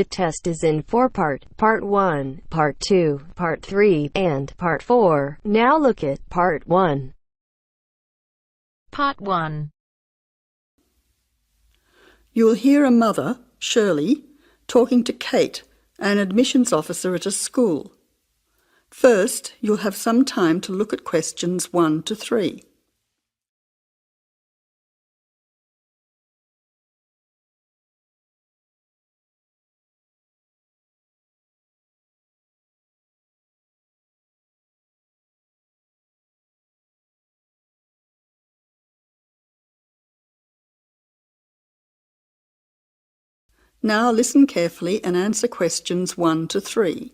The test is in 4 parts: Part 1, Part 2, Part 3, and Part 4. Now look at Part 1. Part 1. You'll hear a mother, Shirley, talking to Kate, an admissions officer at a school. First, you'll have some time to look at questions 1 to 3. Now listen carefully and answer questions 1 to 3.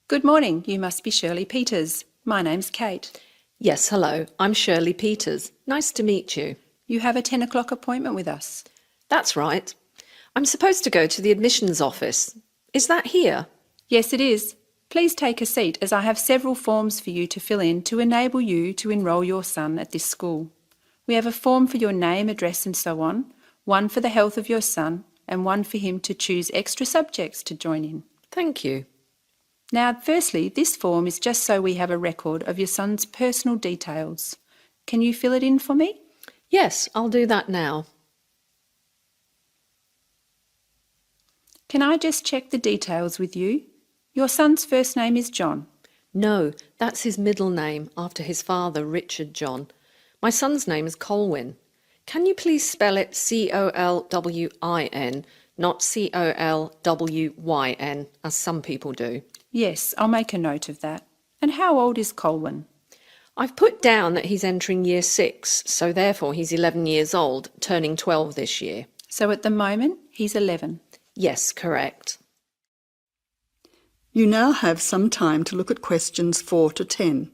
Good morning. You must be Shirley Peters. My name's Kate. Yes, hello. I'm Shirley Peters. Nice to meet you. You have a 10 o'clock appointment with us. That's right. I'm supposed to go to the admissions office. Is that here? Yes, it is. Please take a seat as I have several forms for you to fill in to enable you to enrol your son at this school. We have a form for your name, address and so on, one for the health of your son, and one for him to choose extra subjects to join in. Thank you. Now, firstly, this form is just so we have a record of your son's personal details. Can you fill it in for me? Yes, I'll do that now. Can I just check the details with you? Your son's first name is John. No, that's his middle name after his father, Richard John. My son's name is Colwyn. Can you please spell it Colwin, not Colwyn, as some people do? Yes, I'll make a note of that. And how old is Colwyn? I've put down that he's entering year 6, so therefore he's 11 years old, turning 12 this year. So at the moment, he's 11. Yes, correct. You now have some time to look at questions 4 to 10.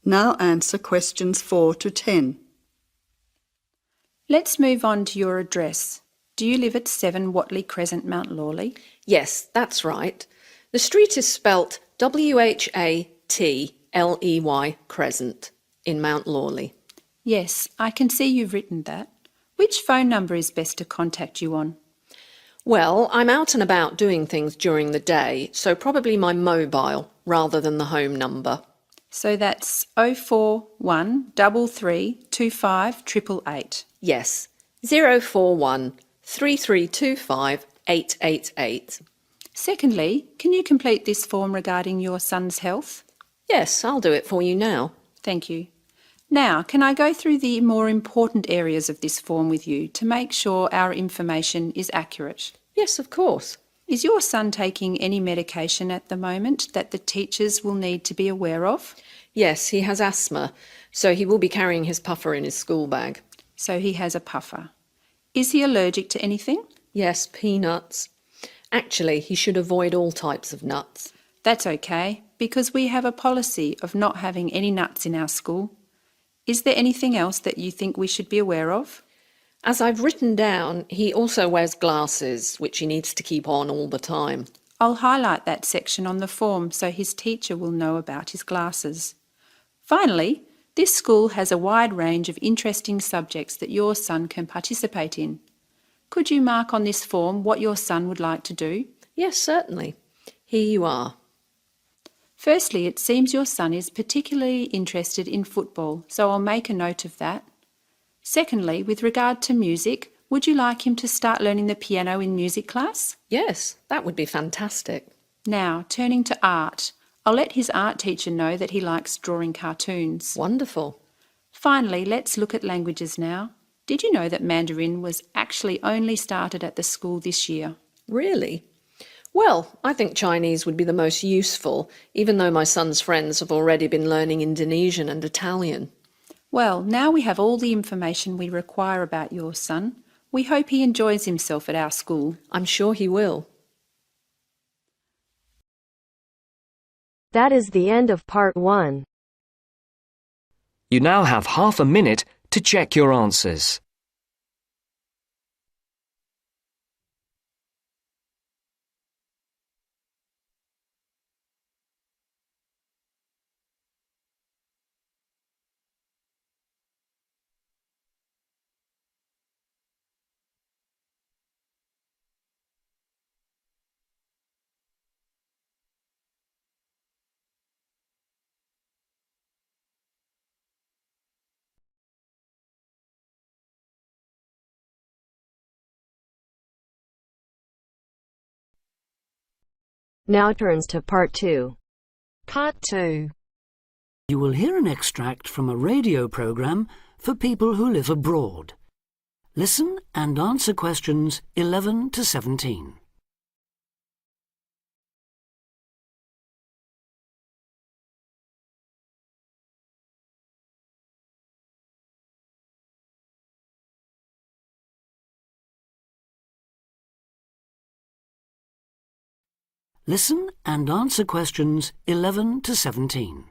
Now answer questions 4 to 10. Let's move on to your address. Do you live at 7 Watley Crescent, Mount Lawley? Yes, that's right. The street is spelt Whatley Crescent in Mount Lawley. Yes, I can see you've written that. Which phone number is best to contact you on? Well, I'm out and about doing things during the day, so probably my mobile rather than the home number. So that's 041 3325 888. Yes, 041 3325 888. Secondly, can you complete this form regarding your son's health? Yes, I'll do it for you now. Thank you. Now, can I go through the more important areas of this form with you to make sure our information is accurate? Yes, of course. Is your son taking any medication at the moment that the teachers will need to be aware of? Yes, he has asthma, so he will be carrying his puffer in his school bag. So he has a puffer. Is he allergic to anything? Yes, peanuts. Actually, he should avoid all types of nuts. That's okay, because we have a policy of not having any nuts in our school. Is there anything else that you think we should be aware of? As I've written down, he also wears glasses, which he needs to keep on all the time. I'll highlight that section on the form so his teacher will know about his glasses. Finally, this school has a wide range of interesting subjects that your son can participate in. Could you mark on this form what your son would like to do? Yes, certainly. Here you are. Firstly, it seems your son is particularly interested in football, so I'll make a note of that. Secondly, with regard to music, would you like him to start learning the piano in music class? Yes, that would be fantastic. Now, turning to art, I'll let his art teacher know that he likes drawing cartoons. Wonderful. Finally, let's look at languages now. Did you know that Mandarin was actually only started at the school this year? Really? Well, I think Chinese would be the most useful, even though my son's friends have already been learning Indonesian and Italian. Well, now we have all the information we require about your son. We hope he enjoys himself at our school. I'm sure he will. That is the end of Part 1. You now have half a minute to check your answers. Now turns to Part 2. Part 2. You will hear an extract from a radio program for people who live abroad. Listen and answer questions 11 to 17. Listen and answer questions 11 to 17.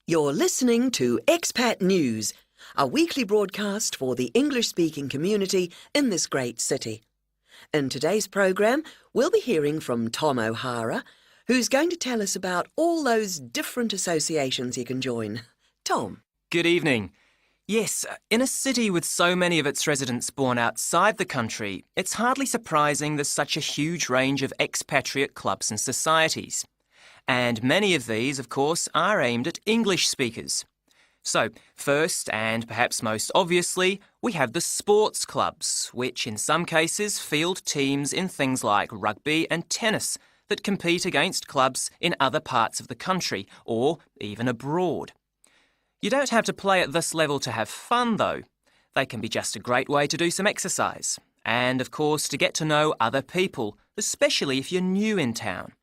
You're listening to Expat News, a weekly broadcast for the English-speaking community in this great city. In today's programme, we'll be hearing from Tom O'Hara, who's going to tell us about all those different associations you can join. Tom. Good evening. Yes, in a city with so many of its residents born outside the country, it's hardly surprising there's such a huge range of expatriate clubs and societies. And many of these, of course, are aimed at English speakers. So, first and perhaps most obviously, we have the sports clubs, which in some cases field teams in things like rugby and tennis that compete against clubs in other parts of the country or even abroad. You don't have to play at this level to have fun, though. They can be just a great way to do some exercise and, of course, to get to know other people, especially if you're new in town.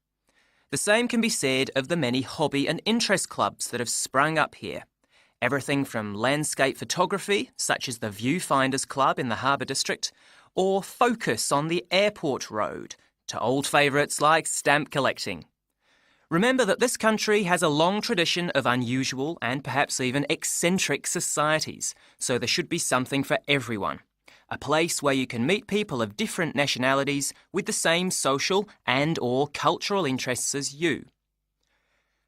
The same can be said of the many hobby and interest clubs that have sprung up here. Everything from landscape photography, such as the Viewfinders Club in the Harbour District, or Focus on the Airport Road, to old favourites like stamp collecting. Remember that this country has a long tradition of unusual and perhaps even eccentric societies, so there should be something for everyone. A place where you can meet people of different nationalities with the same social and/or cultural interests as you.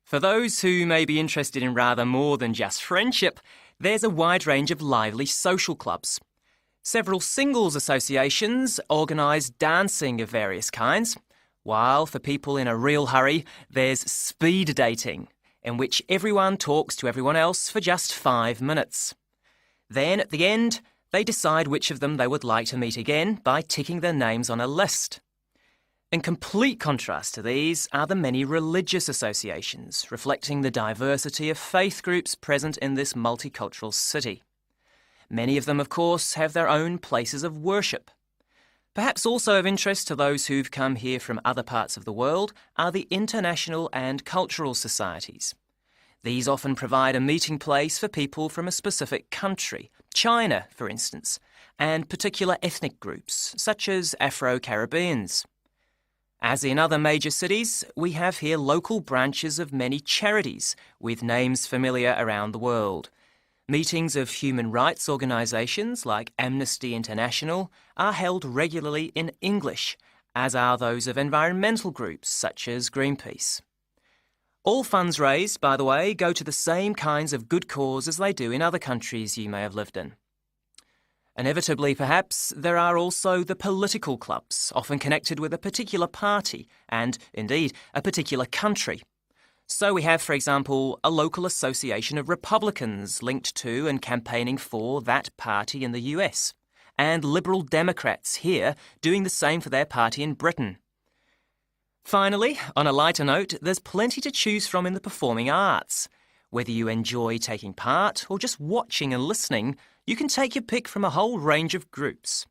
For those who may be interested in rather more than just friendship, there's a wide range of lively social clubs. Several singles associations organise dancing of various kinds, while for people in a real hurry, there's speed dating, in which everyone talks to everyone else for just 5 minutes. Then, at the end, they decide which of them they would like to meet again by ticking their names on a list. In complete contrast to these are the many religious associations, reflecting the diversity of faith groups present in this multicultural city. Many of them, of course, have their own places of worship. Perhaps also of interest to those who've come here from other parts of the world are the international and cultural societies. These often provide a meeting place for people from a specific country, China, for instance, and particular ethnic groups, such as Afro-Caribbeans. As in other major cities, we have here local branches of many charities with names familiar around the world. Meetings of human rights organisations like Amnesty International are held regularly in English, as are those of environmental groups such as Greenpeace. All funds raised, by the way, go to the same kinds of good cause as they do in other countries you may have lived in. Inevitably, perhaps, there are also the political clubs, often connected with a particular party and, indeed, a particular country. So we have, for example, a local association of Republicans linked to and campaigning for that party in the US, and Liberal Democrats here doing the same for their party in Britain. Finally, on a lighter note, there's plenty to choose from in the performing arts. Whether you enjoy taking part or just watching and listening, you can take your pick from a whole range of groups.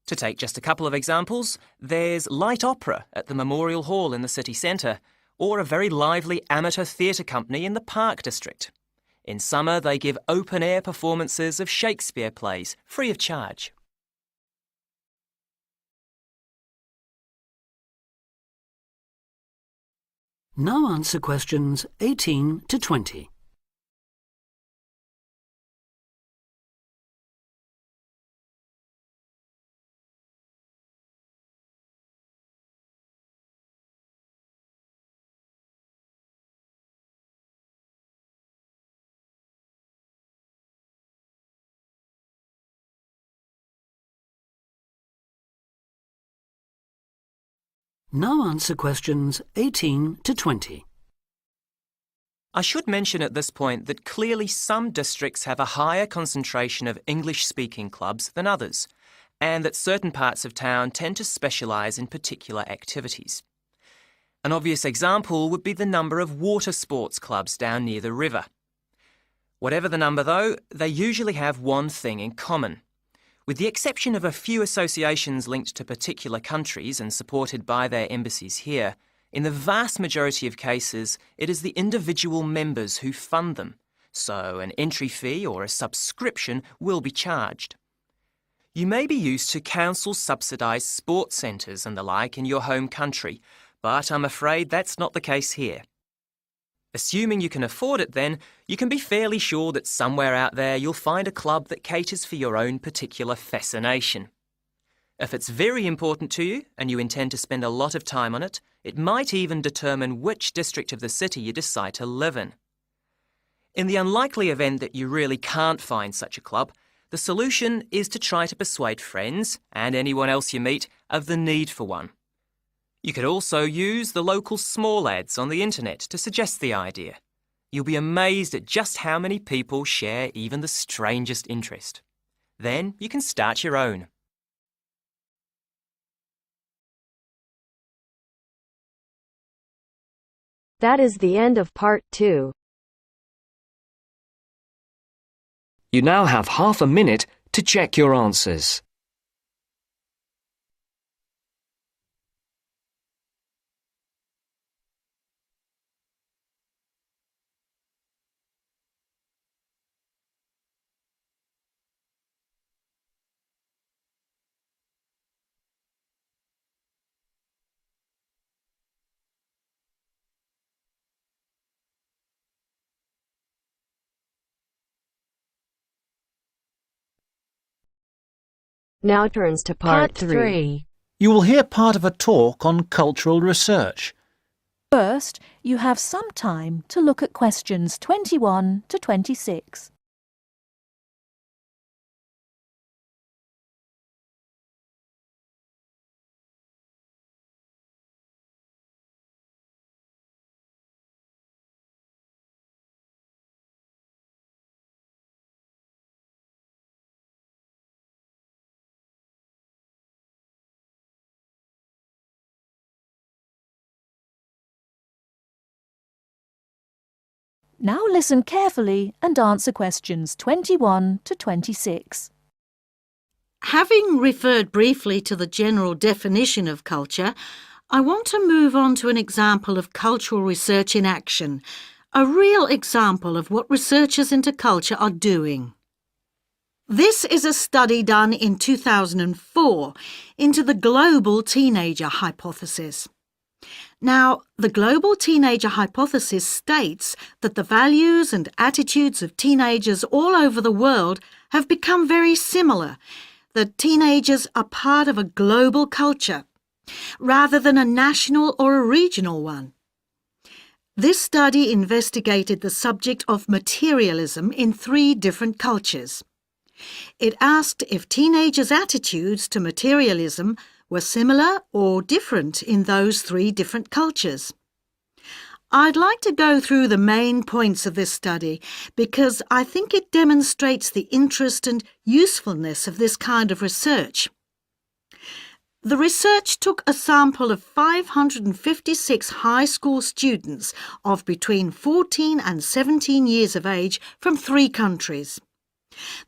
To take just a couple of examples, there's light opera at the Memorial Hall in the city centre, or a very lively amateur theatre company in the Park District. In summer, they give open-air performances of Shakespeare plays, free of charge. Now answer questions 18 to 20. Now answer questions 18 to 20. I should mention at this point that clearly some districts have a higher concentration of English-speaking clubs than others, and that certain parts of town tend to specialise in particular activities. An obvious example would be the number of water sports clubs down near the river. Whatever the number, though, they usually have one thing in common. With the exception of a few associations linked to particular countries and supported by their embassies here, in the vast majority of cases, it is the individual members who fund them, so an entry fee or a subscription will be charged. You may be used to council-subsidised sports centres and the like in your home country, but I'm afraid that's not the case here. Assuming you can afford it then, you can be fairly sure that somewhere out there you'll find a club that caters for your own particular fascination. If it's very important to you and you intend to spend a lot of time on it, it might even determine which district of the city you decide to live in. In the unlikely event that you really can't find such a club, the solution is to try to persuade friends and anyone else you meet of the need for one. You could also use the local small ads on the internet to suggest the idea. You'll be amazed at just how many people share even the strangest interest. Then you can start your own. That is the end of part 2. You now have half a minute to check your answers. Now turns to part 3. You will hear part of a talk on cultural research. First, you have some time to look at questions 21 to 26. Now listen carefully and answer questions 21 to 26. Having referred briefly to the general definition of culture, I want to move on to an example of cultural research in action, a real example of what researchers into culture are doing. This is a study done in 2004 into the global teenager hypothesis. Now, the global teenager hypothesis states that the values and attitudes of teenagers all over the world have become very similar, that teenagers are part of a global culture, rather than a national or a regional one. This study investigated the subject of materialism in 3 different cultures. It asked if teenagers' attitudes to materialism were similar or different in those 3 different cultures. I'd like to go through the main points of this study because I think it demonstrates the interest and usefulness of this kind of research. The research took a sample of 556 high school students of between 14 and 17 years of age from 3 countries.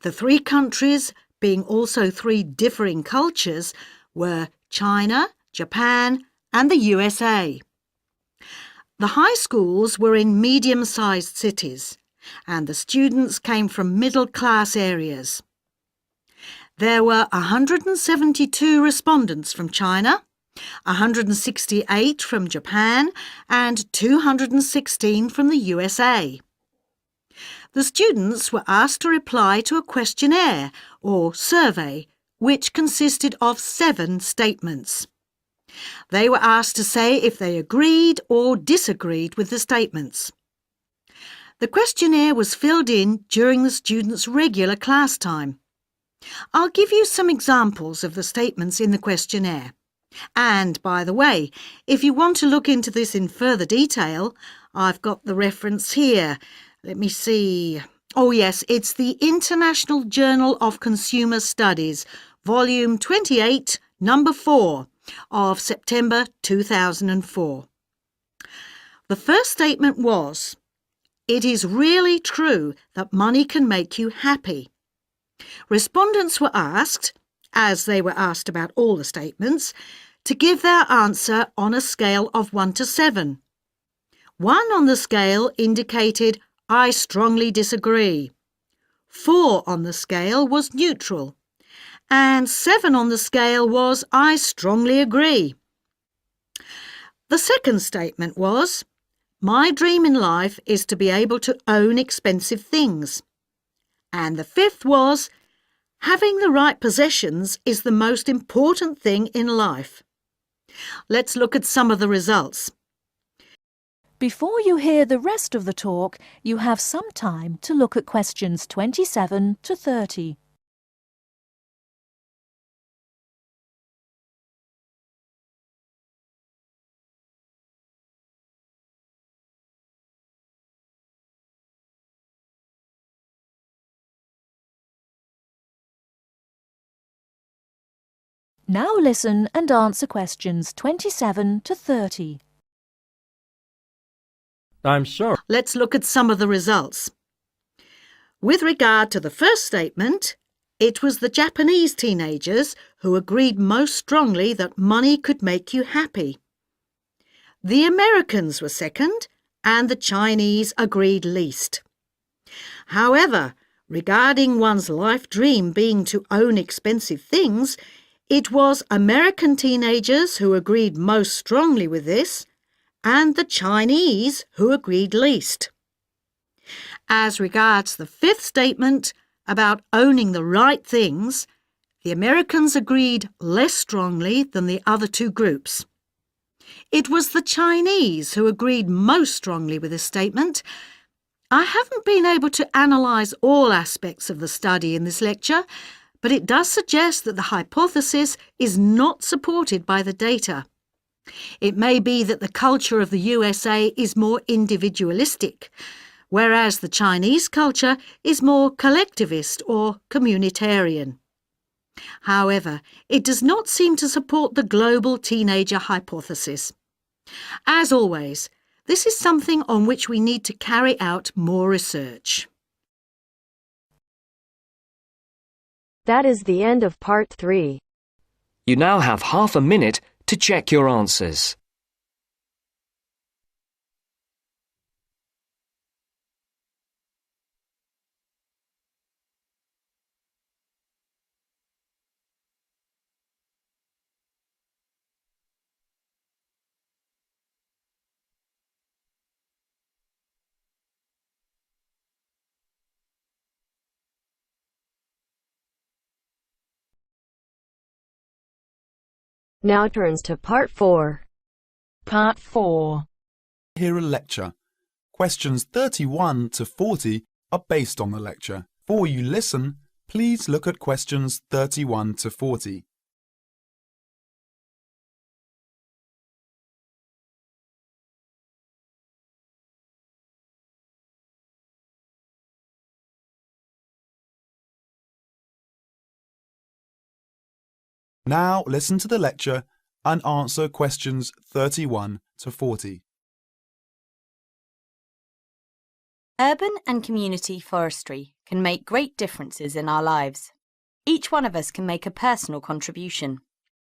The 3 countries, being also 3 differing cultures, were China, Japan, and the USA. The high schools were in medium-sized cities, and the students came from middle-class areas. There were 172 respondents from China, 168 from Japan, and 216 from the USA. The students were asked to reply to a questionnaire, or survey, which consisted of 7 statements. They were asked to say if they agreed or disagreed with the statements. The questionnaire was filled in during the students' regular class time. I'll give you some examples of the statements in the questionnaire. And, by the way, if you want to look into this in further detail, I've got the reference here. Let me see. Oh yes, it's the International Journal of Consumer Studies, Volume 28, Number 4, of September 2004. The first statement was, "It is really true that money can make you happy." Respondents were asked, as they were asked about all the statements, to give their answer on a scale of 1 to 7. 1 on the scale indicated, "I strongly disagree." 4 on the scale was neutral. And 7 on the scale was, "I strongly agree." The second statement was, "My dream in life is to be able to own expensive things." And the fifth was, "Having the right possessions is the most important thing in life." Let's look at some of the results. Before you hear the rest of the talk, you have some time to look at questions 27 to 30. Now listen and answer questions 27 to 30. I'm sure. Let's look at some of the results. With regard to the first statement, it was the Japanese teenagers who agreed most strongly that money could make you happy. The Americans were second, and the Chinese agreed least. However, regarding one's life dream being to own expensive things, it was American teenagers who agreed most strongly with this, and the Chinese who agreed least. As regards the fifth statement about owning the right things, the Americans agreed less strongly than the other two groups. It was the Chinese who agreed most strongly with this statement. I haven't been able to analyse all aspects of the study in this lecture, but it does suggest that the hypothesis is not supported by the data. It may be that the culture of the USA is more individualistic, whereas the Chinese culture is more collectivist or communitarian. However, it does not seem to support the global teenager hypothesis. As always, this is something on which we need to carry out more research. That is the end of part 3. You now have half a minute to check your answers. Now turns to part 4. Part 4. Hear a lecture. Questions 31 to 40 are based on the lecture. Before you listen, please look at questions 31 to 40. Now listen to the lecture and answer questions 31 to 40. Urban and community forestry can make great differences in our lives. Each one of us can make a personal contribution.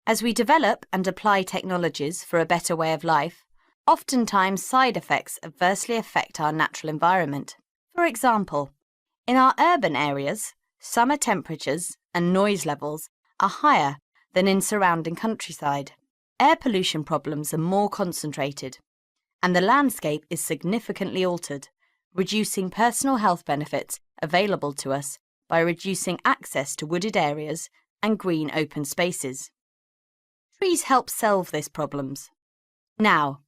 As we develop and apply technologies for a better way of life, oftentimes side effects adversely affect our natural environment. For example, in our urban areas, summer temperatures and noise levels are higher than in surrounding countryside. Air pollution problems are more concentrated, and the landscape is significantly altered, reducing personal health benefits available to us by reducing access to wooded areas and green open spaces. Trees help solve these problems. Now,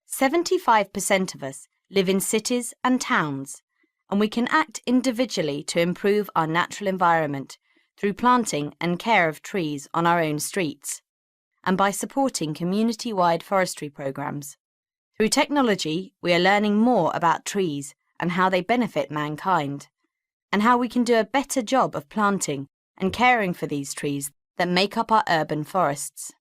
75% of us live in cities and towns, and we can act individually to improve our natural environment through planting and care of trees on our own streets. and by supporting community-wide forestry programs. Through technology, we are learning more about trees and how they benefit mankind, and how we can do a better job of planting and caring for these trees that make up our urban forests.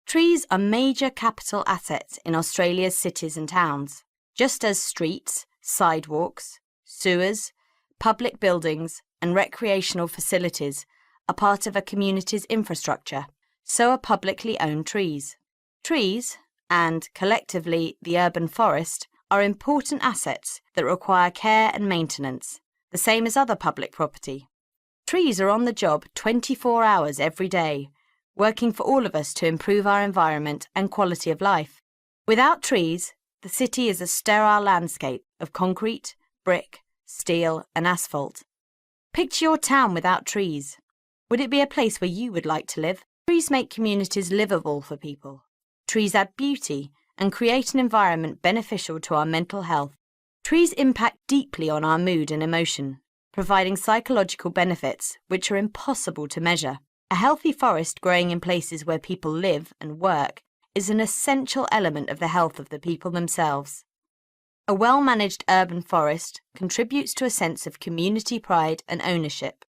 Trees are major capital assets in Australia's cities and towns, just as streets, sidewalks, sewers, public buildings and recreational facilities are part of a community's infrastructure. So are publicly owned trees. Trees, and collectively the urban forest, are important assets that require care and maintenance, the same as other public property. Trees are on the job 24 hours every day, working for all of us to improve our environment and quality of life. Without trees, the city is a sterile landscape of concrete, brick, steel and asphalt. Picture your town without trees. Would it be a place where you would like to live? Trees make communities livable for people. Trees add beauty and create an environment beneficial to our mental health. Trees impact deeply on our mood and emotion, providing psychological benefits which are impossible to measure. A healthy forest growing in places where people live and work is an essential element of the health of the people themselves. A well-managed urban forest contributes to a sense of community pride and ownership.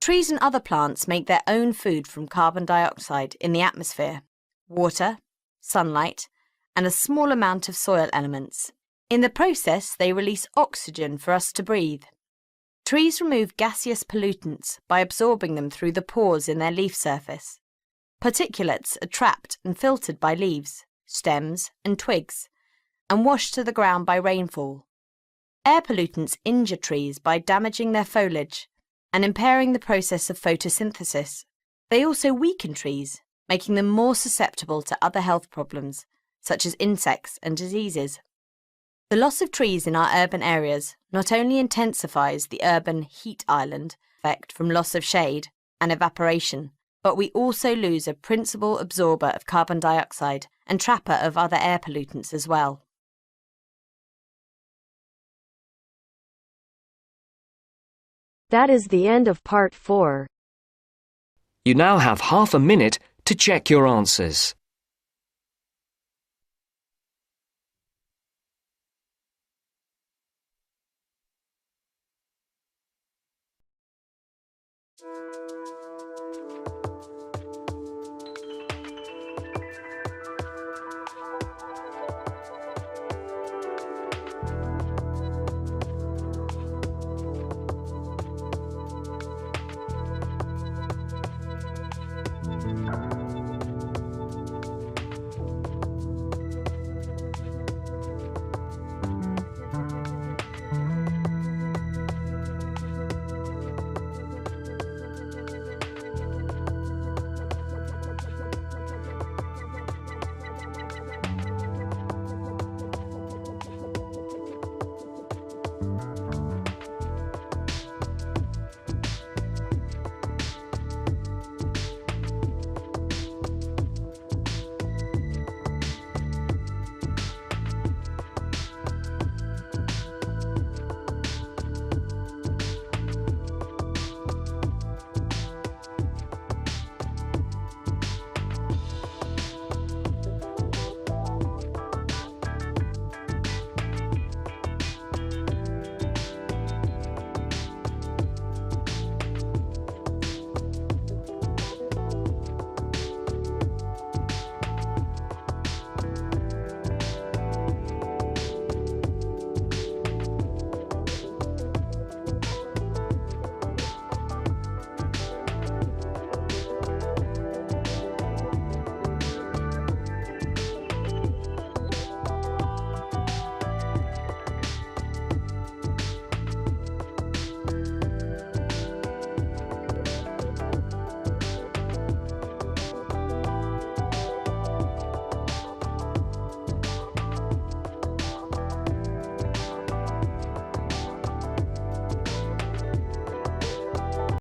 Trees and other plants make their own food from carbon dioxide in the atmosphere, water, sunlight, and a small amount of soil elements. In the process, they release oxygen for us to breathe. Trees remove gaseous pollutants by absorbing them through the pores in their leaf surface. Particulates are trapped and filtered by leaves, stems, and twigs, and washed to the ground by rainfall. Air pollutants injure trees by damaging their foliage and impairing the process of photosynthesis. They also weaken trees, making them more susceptible to other health problems, such as insects and diseases. The loss of trees in our urban areas not only intensifies the urban heat island effect from loss of shade and evaporation, but we also lose a principal absorber of carbon dioxide and trapper of other air pollutants as well. That is the end of part 4. You now have half a minute to check your answers.